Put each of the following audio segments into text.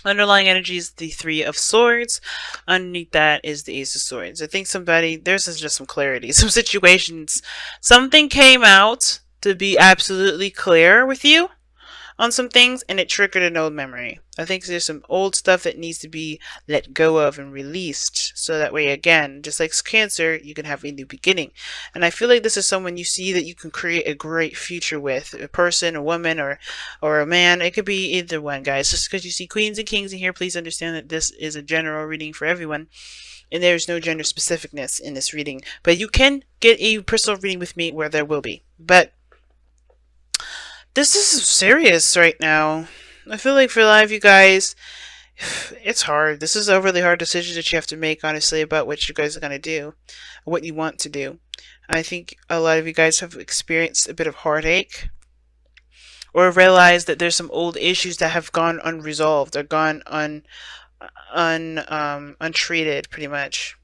Underlying energy is the Three of Swords. Underneath that is the Ace of Swords. I think there's just some clarity. Some situations, something came out to be absolutely clear with you on some things, and it triggered an old memory. I think there's some old stuff that needs to be let go of and released, so that way, again, just like Cancer, you can have a new beginning. And I feel like this is someone you see that you can create a great future with, a person, a woman, or a man. It could be either one, guys. Just because you see queens and kings in here, please understand that this is a general reading for everyone, and there's no gender specificness in this reading. But you can get a personal reading with me where there will be. But this is serious right now. I feel like for a lot of you guys, it's hard. This is a really hard decision that you have to make, honestly, about what you guys are going to do, what you want to do. I think a lot of you guys have experienced a bit of heartache, or realized that there's some old issues that have gone unresolved, or gone untreated, pretty much.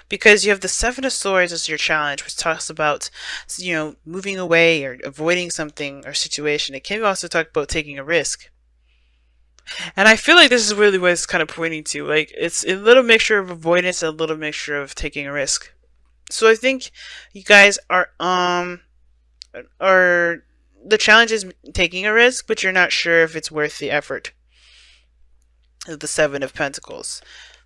Because you have the Seven of Swords as your challenge, which talks about, moving away or avoiding something or situation. It can also talk about taking a risk. And I feel like this is really what it's kind of pointing to. Like, it's a little mixture of avoidance and a little mixture of taking a risk. So I think you guys are the challenge is taking a risk, but you're not sure if it's worth the effort. The Seven of Pentacles.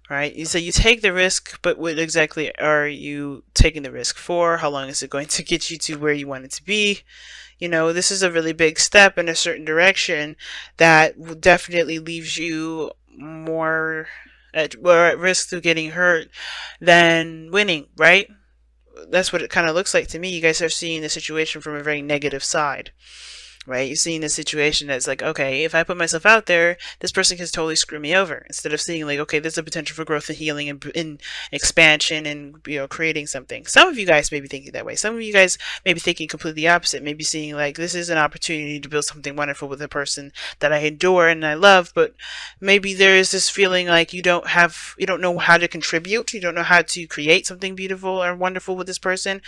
Right? So you take the risk, but what exactly are you taking the risk for? How long is it going to get you to where you want it to be? This is a really big step in a certain direction that definitely leaves you more at risk of getting hurt than winning, right? That's what it kind of looks like to me. You guys are seeing the situation from a very negative side. Right? You're seeing this situation that's like, okay, if I put myself out there, this person can totally screw me over. Instead of seeing like, okay, there's a potential for growth and healing and expansion and, creating something. Some of you guys may be thinking that way. Some of you guys may be thinking completely opposite. Maybe seeing like, this is an opportunity to build something wonderful with a person that I adore and I love, but maybe there is this feeling like you don't know how to contribute. You don't know how to create something beautiful or wonderful with this person.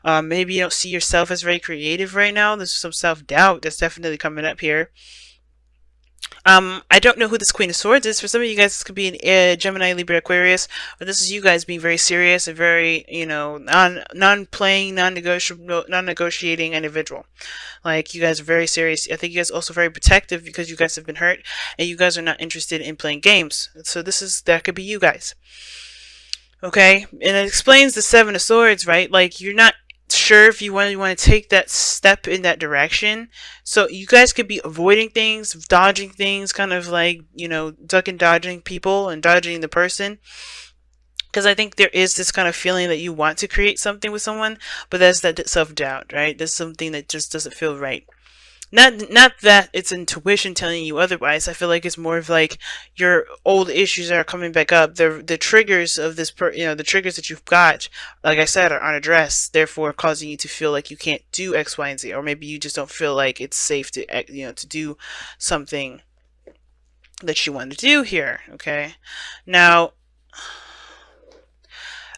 Maybe you don't see yourself as very creative right now. There's some self-doubt that's definitely coming up here. I don't know who this Queen of Swords is. For some of you guys, this could be an Gemini, Libra, Aquarius, or this is you guys being very serious and very, non-playing, non-negotiating individual. Like, you guys are very serious. I think you guys are also very protective because you guys have been hurt, and you guys are not interested in playing games. So that could be you guys. Okay? And it explains the Seven of Swords, right? Like, you're not sure if you want to take that step in that direction. So you guys could be avoiding things, dodging things, kind of like, duck and dodging people and dodging the person. Because I think there is this kind of feeling that you want to create something with someone, but that's that self-doubt, right? There's something that just doesn't feel right. Not that it's intuition telling you otherwise. I feel like it's more of like your old issues are coming back up. The triggers of this, the triggers that you've got, like I said, are unaddressed, therefore causing you to feel like you can't do X, Y, and Z, or maybe you just don't feel like it's safe to, to do something that you want to do here. Okay, now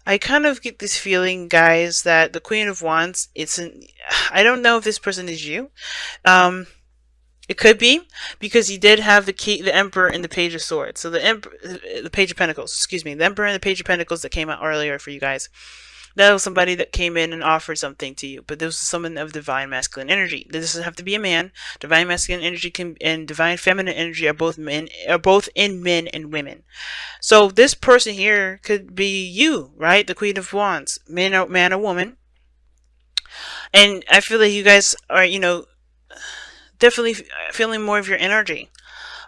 I kind of get this feeling, guys, that the Queen of Wands, I don't know if this person is you. It could be, because you did have the Emperor and the Page of Swords. So the Page of Pentacles, excuse me, the Emperor and the Page of Pentacles that came out earlier for you guys. That was somebody that came in and offered something to you, but this was someone of divine masculine energy. This doesn't have to be a man. Divine masculine energy and divine feminine energy are both in men and women. So this person here could be you, right? The Queen of Wands, man or woman. And I feel like you guys are, definitely feeling more of your energy.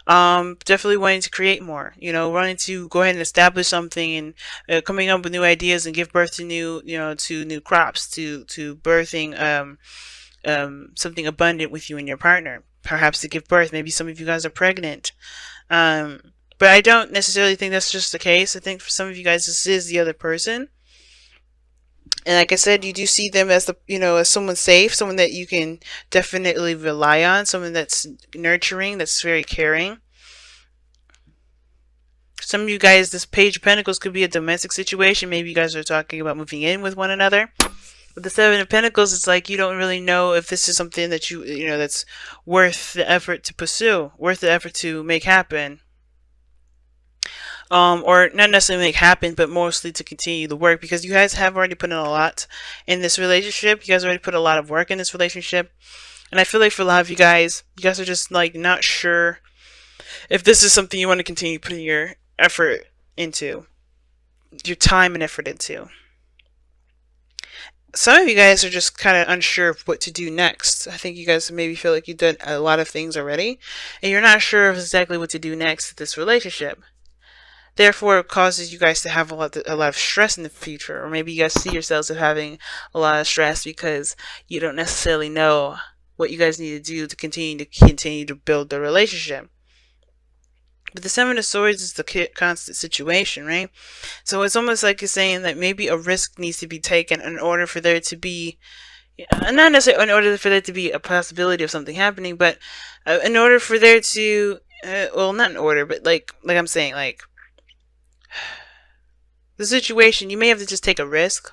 Definitely wanting to create more, wanting to go ahead and establish something, and coming up with new ideas and give birth to new crops, to birthing something abundant with you and your partner. Perhaps to give birth. Maybe some of you guys are pregnant. But I don't necessarily think that's just the case. I think for some of you guys, this is the other person. And like I said, you do see them as as someone safe, someone that you can definitely rely on, someone that's nurturing, that's very caring. Some of you guys, this Page of Pentacles could be a domestic situation. Maybe you guys are talking about moving in with one another. With the Seven of Pentacles, it's like you don't really know if this is something that you know, that's worth the effort to pursue, worth the effort to make happen. Or not necessarily make happen, but mostly to continue the work, because you guys have already put in a lot in this relationship. You guys already put a lot of work in this relationship. And I feel like for a lot of you guys are just like not sure if this is something you want to continue putting your effort into, your time and effort into. Some of you guys are just kind of unsure of what to do next. I think you guys maybe feel like you've done a lot of things already, and you're not sure of exactly what to do next with this relationship. Therefore, it causes you guys to have a lot of stress in the future, or maybe you guys see yourselves as having a lot of stress because you don't necessarily know what you guys need to do to continue to build the relationship. But the Seven of Swords is the constant situation, right? So it's almost like you're saying that maybe a risk needs to be taken in order for there to be, not necessarily in order for there to be a possibility of something happening, but in order for there to, well, not in order, but like I'm saying, like, the situation, you may have to just take a risk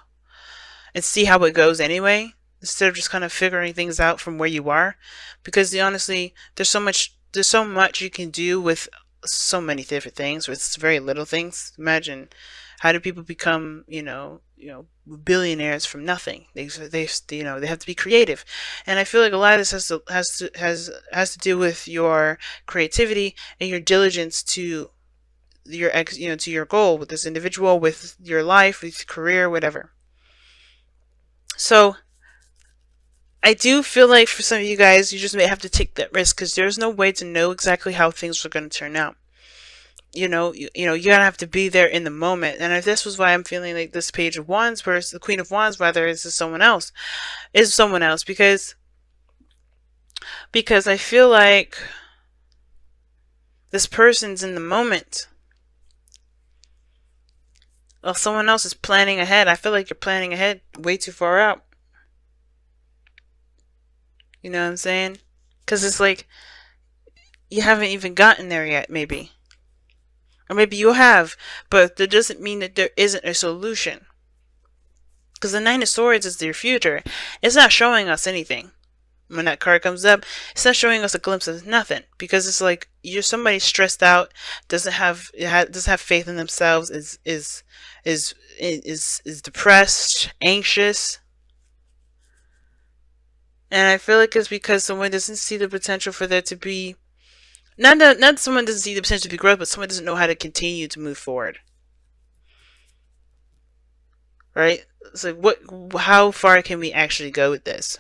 and see how it goes anyway, instead of just kind of figuring things out from where you are. Because honestly, there's so much you can do with so many different things, with very little things. Imagine, how do people become, billionaires from nothing? They have to be creative, and I feel like a lot of this has to do with your creativity and your diligence to to your goal with this individual, with your life, with your career, whatever. So I do feel like for some of you guys, you just may have to take that risk, because there's no way to know exactly how things are going to turn out. You gotta have to be there in the moment. And if this was why I'm feeling like this Page of Wands versus the Queen of Wands, rather, is someone else, because I feel like this person's in the moment. Well, someone else is planning ahead. I feel like you're planning ahead way too far out. You know what I'm saying? Because it's like you haven't even gotten there yet, maybe. Or maybe you have, but that doesn't mean that there isn't a solution. Because the Nine of Swords is your future. It's not showing us anything. When that card comes up, it's not showing us a glimpse of nothing. Because it's like you're somebody stressed out, doesn't have faith in themselves, is depressed, anxious. And I feel like it's because someone doesn't see the potential for there to be, not someone doesn't see the potential to be growth, but someone doesn't know how to continue to move forward. Right? So how far can we actually go with this?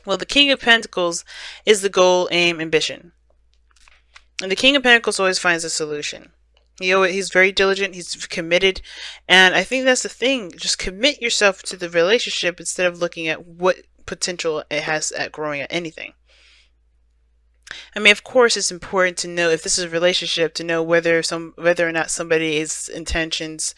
Well, the King of Pentacles is the goal, aim, ambition. And the King of Pentacles always finds a solution. He's very diligent, he's committed, and I think that's the thing. Just commit yourself to the relationship instead of looking at what potential it has at growing at anything. I mean, of course, it's important to know if this is a relationship, to know whether or not somebody's intentions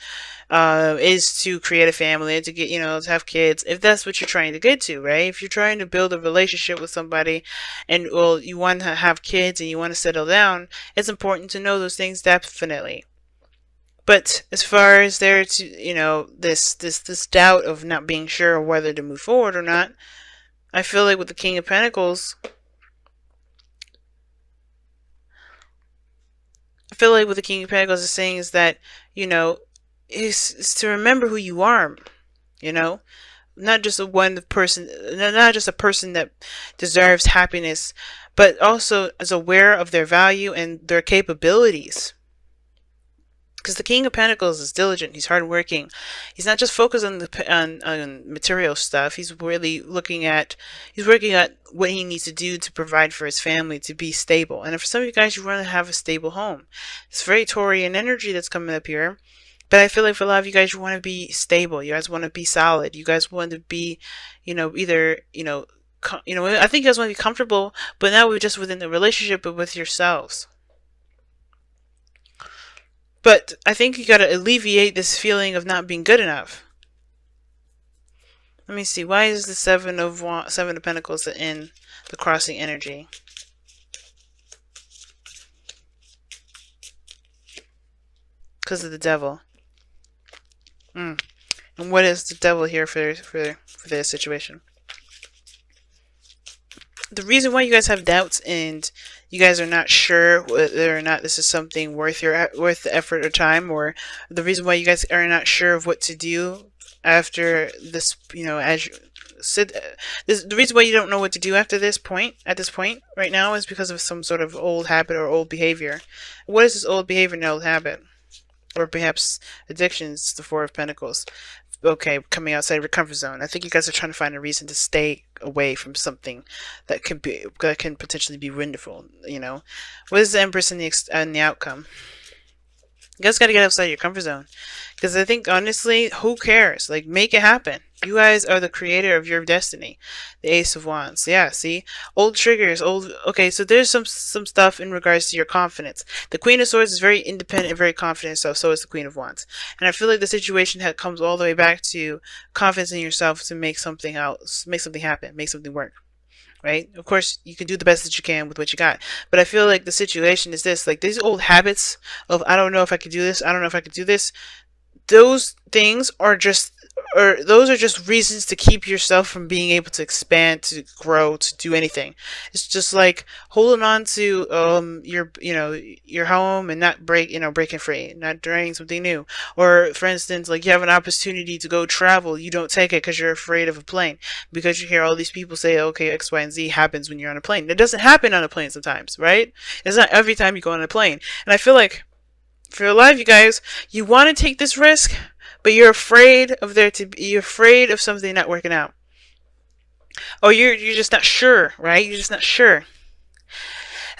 is to create a family, to get, to have kids, if that's what you're trying to get to, right? If you're trying to build a relationship with somebody and, well, you want to have kids and you want to settle down, it's important to know those things, definitely. But as far as there to, this doubt of not being sure of whether to move forward or not, I feel like with the King of Pentacles, is saying is that, is to remember who you are, not just not just a person that deserves happiness, but also is aware of their value and their capabilities. Because the King of Pentacles is diligent, he's hardworking. He's not just focused on on material stuff. He's really working at what he needs to do to provide for his family, to be stable. And for some of you guys, you want to have a stable home. It's very Taurian energy that's coming up here. But I feel like for a lot of you guys, you want to be stable. You guys want to be solid. You guys want to be, either, I think you guys want to be comfortable, but not just within the relationship, but with yourselves. But I think you got to alleviate this feeling of not being good enough. Let me see. Why is the Seven of Pentacles in the crossing energy? Because of the Devil. And what is the devil here for this situation? The reason why you guys have doubts and you guys are not sure whether or not this is something worth the effort or time, or the reason why you guys are not sure of what to do after this, as you said, the reason why you don't know what to do after this point, right now, is because of some sort of old habit or old behavior. What is this old behavior and old habit? Or perhaps addictions, the Four of Pentacles. Okay, coming outside of your comfort zone. I think you guys are trying to find a reason to stay away from something that can potentially be wonderful. What is the Empress in the outcome? You guys got to get outside your comfort zone, because I think honestly, who cares? Like, make it happen. You guys are the creator of your destiny. The Ace of Wands. Yeah, see? Old triggers, okay, so there's some stuff in regards to your confidence. The Queen of Swords is very independent and very confident, so is the Queen of Wands. And I feel like the situation comes all the way back to confidence in yourself to make something happen, make something work. Right? Of course, you can do the best that you can with what you got. But I feel like the situation is this. Like, these old habits of, I don't know if I could do this, I don't know if I could do this, those things are just reasons to keep yourself from being able to expand, to grow, to do anything. It's just like holding on to your home and not breaking free, not trying something new. Or for instance, like, you have an opportunity to go travel, you don't take it because you're afraid of a plane, because you hear all these people say, okay, X, Y, and Z happens when you're on a plane. It doesn't happen on a plane sometimes, right? It's not every time you go on a plane. And I feel like for your life, you guys, you want to take this risk, but you're afraid of something not working out. Or you're just not sure, right? You're just not sure.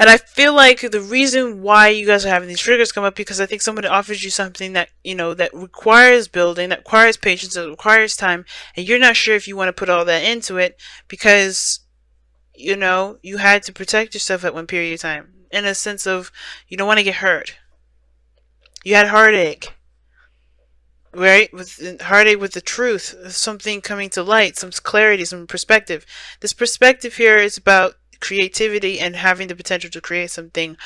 And I feel like the reason why you guys are having these triggers come up, because I think somebody offers you something that, that requires building, that requires patience, that requires time, and you're not sure if you want to put all that into it, because, you had to protect yourself at one period of time, in a sense of, you don't want to get hurt. You had heartache, right? With heartache with the truth, something coming to light, some clarity, some perspective. This perspective here is about creativity and having the potential to create something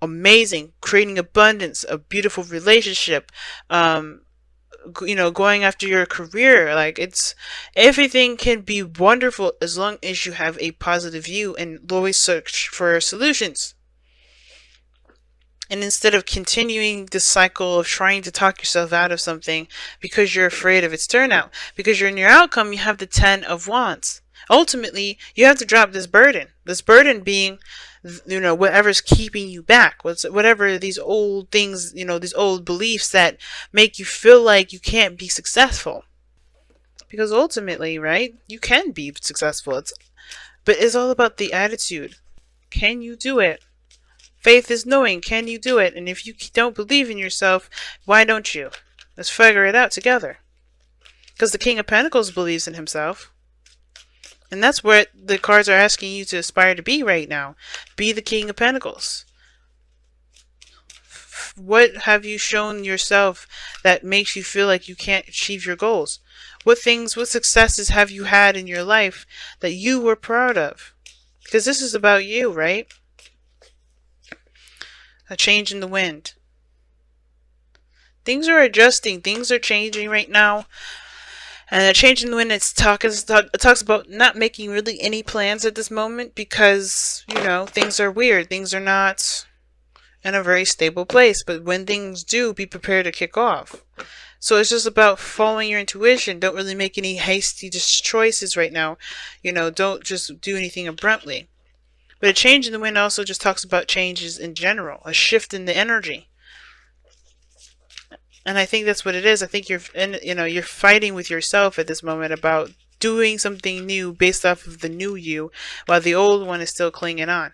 amazing, creating abundance, a beautiful relationship, going after your career. Like, everything can be wonderful as long as you have a positive view and always search for solutions. And instead of continuing this cycle of trying to talk yourself out of something because you're afraid of its turnout, because you're in your outcome, you have the 10 of Wands. Ultimately, you have to drop this burden. This burden being, whatever's keeping you back. Whatever these old things, these old beliefs that make you feel like you can't be successful. Because ultimately, right, you can be successful. But it's all about the attitude. Can you do it? Faith is knowing, can you do it? And if you don't believe in yourself, why don't you? Let's figure it out together. Because the King of Pentacles believes in himself. And that's what the cards are asking you to aspire to be right now. Be the King of Pentacles. What have you shown yourself that makes you feel like you can't achieve your goals? What successes have you had in your life that you were proud of? Because this is about you, right? A change in the wind. Things are adjusting. Things are changing right now. And a change in the wind, it talks about not making really any plans at this moment, because, things are weird. Things are not in a very stable place. But when things do, be prepared to kick off. So it's just about following your intuition. Don't really make any hasty choices right now. Don't just do anything abruptly. But a change in the wind also just talks about changes in general, a shift in the energy. And I think that's what it is. I think you're fighting with yourself at this moment about doing something new based off of the new you, while the old one is still clinging on.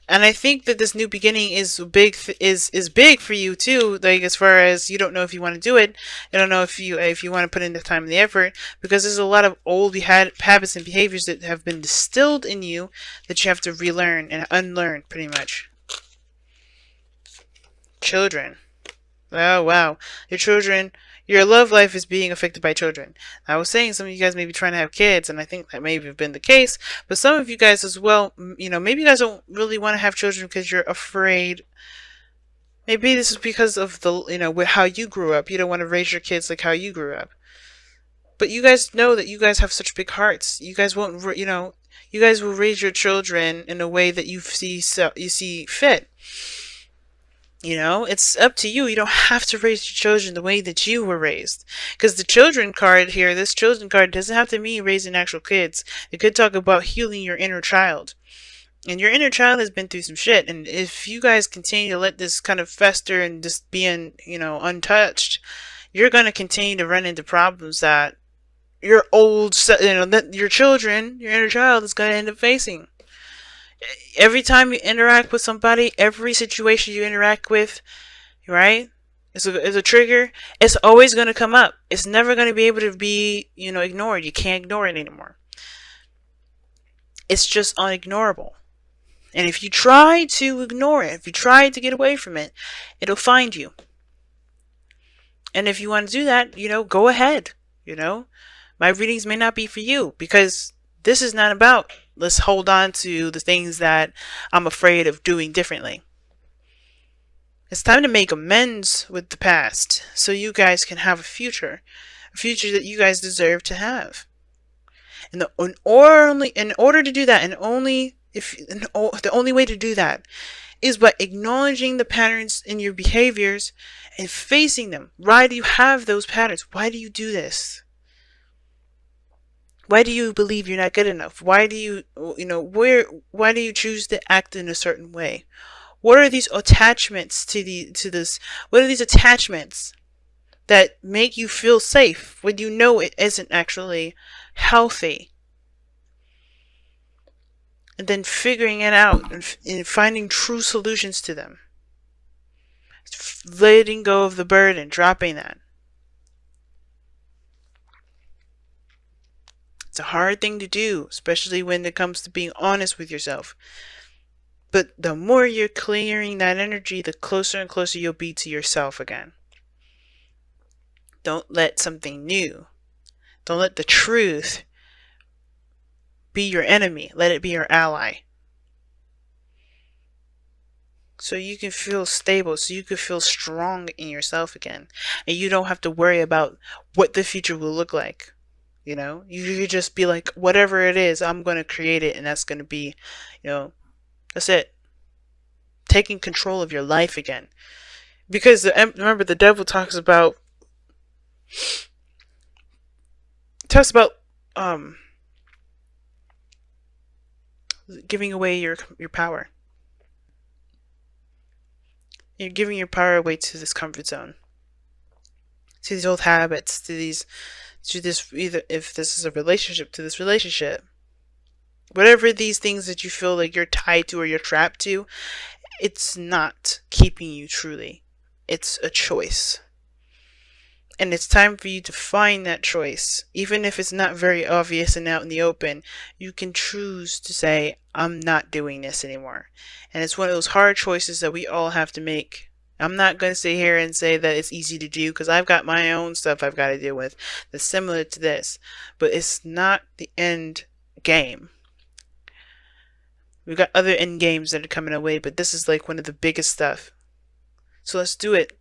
And I think that this new beginning is big for you too. Like, as far as you don't know if you want to do it, you don't know if you want to put in the time and the effort, because there's a lot of old habits and behaviors that have been distilled in you that you have to relearn and unlearn, pretty much. Children. Oh wow, your children. Your love life is being affected by children. I was saying some of you guys may be trying to have kids, and I think that may have been the case. But some of you guys as well, maybe you guys don't really want to have children because you're afraid. Maybe this is because of the, how you grew up. You don't want to raise your kids like how you grew up. But you guys know that you guys have such big hearts. You guys won't, you guys will raise your children in a way that you see fit. It's up to you. You don't have to raise your children the way that you were raised. Because the children card here, this children card doesn't have to mean raising actual kids. It could talk about healing your inner child. And your inner child has been through some shit. And if you guys continue to let this kind of fester and just being, untouched, you're going to continue to run into problems that your that your children, your inner child is going to end up facing. Every time you interact with somebody, every situation you interact with, right, is a trigger. It's always going to come up. It's never going to be able to be, ignored. You can't ignore it anymore. It's just unignorable. And if you try to ignore it, if you try to get away from it, it'll find you. And if you want to do that, go ahead. My readings may not be for you, because this is not about let's hold on to the things that I'm afraid of doing differently. It's time to make amends with the past so you guys can have a future that you guys deserve to have. And in order to do that, the only way to do that is by acknowledging the patterns in your behaviors and facing them. Why do you have those patterns? Why do you do this? Why do you believe you're not good enough? Why do you, why do you choose to act in a certain way? What are these attachments to this? What are these attachments that make you feel safe when you know it isn't actually healthy? And then figuring it out and finding true solutions to them. Letting go of the burden, dropping that. It's a hard thing to do, especially when it comes to being honest with yourself. But the more you're clearing that energy, the closer and closer you'll be to yourself again. Don't let something new, don't let the truth be your enemy. Let it be your ally. So you can feel stable, so you can feel strong in yourself again. And you don't have to worry about what the future will look like. You could just be like, whatever it is, I'm going to create it, and that's going to be, that's it. Taking control of your life again. Because remember, the devil talks about giving away your power. You're giving your power away to this comfort zone, to these old habits, to this, either if this is a relationship, to this relationship. Whatever these things that you feel like you're tied to or you're trapped to, it's not keeping you truly. It's a choice. And it's time for you to find that choice. Even if it's not very obvious and out in the open, you can choose to say, I'm not doing this anymore. And it's one of those hard choices that we all have to make. I'm not going to sit here and say that it's easy to do, because I've got my own stuff I've got to deal with that's similar to this. But it's not the end game. We've got other end games that are coming our way, but this is like one of the biggest stuff. So let's do it.